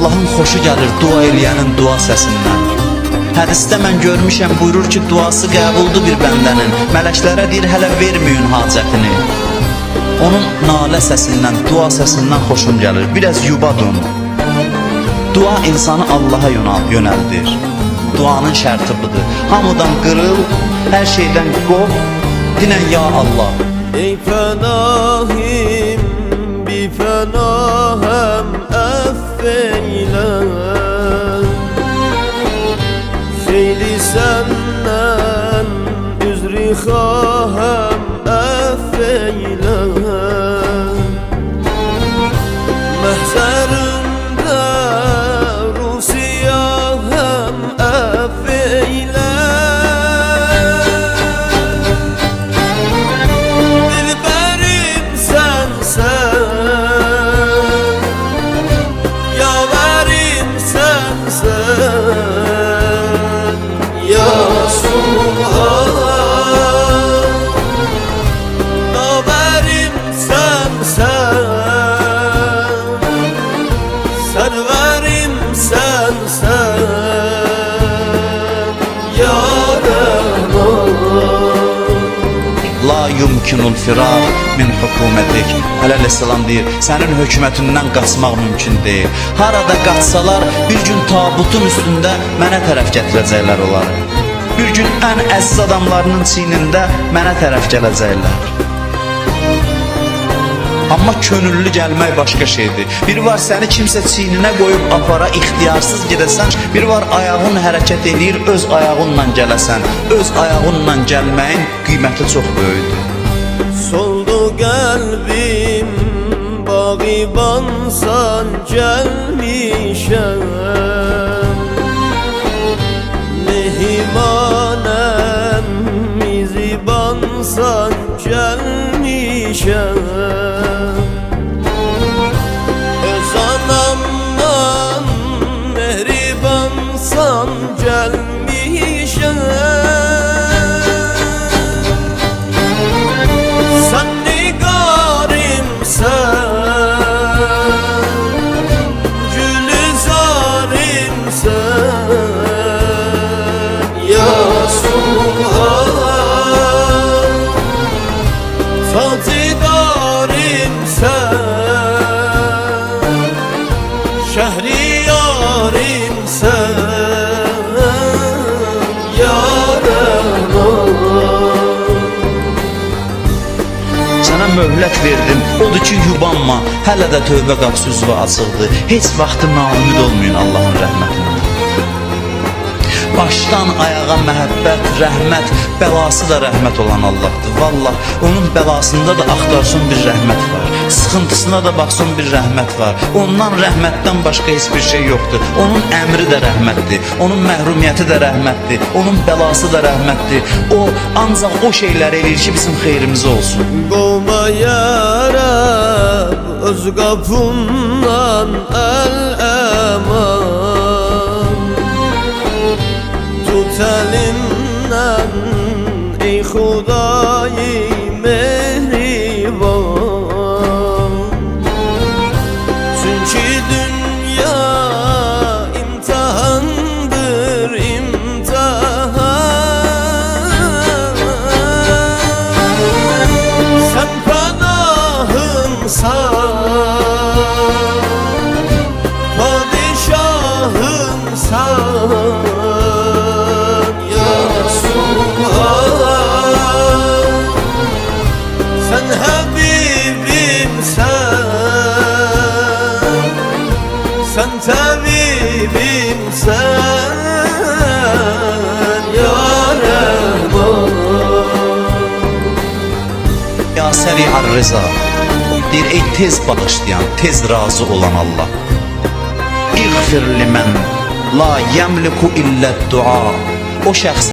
Allah'ın xoşu gəlir dua eləyənin dua səsindən. Hədisdə mən görmüşəm, buyurur ki, duası qəbuldur bir bəndənin. Mələklərə deyir, hələ verməyin hacətini. Onun nalə səsindən, dua səsindən xoşum gəlir. Biraz yubadın. Dua insanı Allaha yönəldir. Duanın şərti budur. Hamıdan qırıl, hər şeydən qop, dinən ya Allah. Ey fənahim, bi fənahəm əffeyle. Xeyli səndən üzri xahəm əffeyle. Məhzərində rusiyahəm əffeyle. Dilbərim sənsən, yaverim sənsən, ya Subhan. Naverim sənsən, sərverim sənsən, ya Rahman. La yumkinul firaq min hökumətik. Əleyhisselam deyir, sənin hökumətindən qaçmaq mümkün deyil. Harada qaçsalar, bir gün tabutun üstündə mənə tərəf gətirəcəklər onları. Bir gün ən əziz adamlarının çiynində mənə tərəf gələcəklər. Amma könüllü gəlmək başqa şeydir. Biri var səni kimsə çiyninə qoyub apara, ixtiyarsız gedəsən. Biri var ayağın hərəkət edir, öz ayağınla gələsən. Öz ayağınla gəlməyin qiyməti çox böyükdür. Soldu qəlbim, bağibansan gəlmişəm. Mehimanəm, mizibansan gəlmişəm. Öz anamdan mehribansan gəlmişəm. Sən nigarimsən, gülzarimsən, ya Subhan. Tacidarimsən, şehriyarimsən, ya Rahman. Sənə möhlət verdim, odur ki yubanma. Hələ də tövbə qapısı üzvə açıldı. Heç vaxtı naümid olmayın Allahın rəhmətindən. Başdan ayağa məhəbbət, rəhmət, bəlası da rəhmət olan Allahdır. Vallah, onun bəlasında da axtarsın bir rəhmət var. Sıxıntısına da baxsın bir rəhmət var. Ondan rəhmətdən başqa heç bir şey yoxdur. Onun əmri də rəhmətdir. Onun məhrumiyyəti də rəhmətdir. Onun bəlası da rəhmətdir. O, ancaq o şeylər eləyir ki, bizim xeyrimizə olsun. Qovma ya Rab, öz qapından əl-əman. Tut əlimdən, ey Xudayi mehriban. Çünki dünya imtihandır, imtihan. Sen panahımsan, padişahımsan, ya Subhan. Sen Habibimsen, sen tabibimsen, ya Rahman. Ya Səri'ar Rıza, deyir ey tez bağışlayan, tez razı olan Allah. İğfir limən la yəmliku illə dua. O şəxs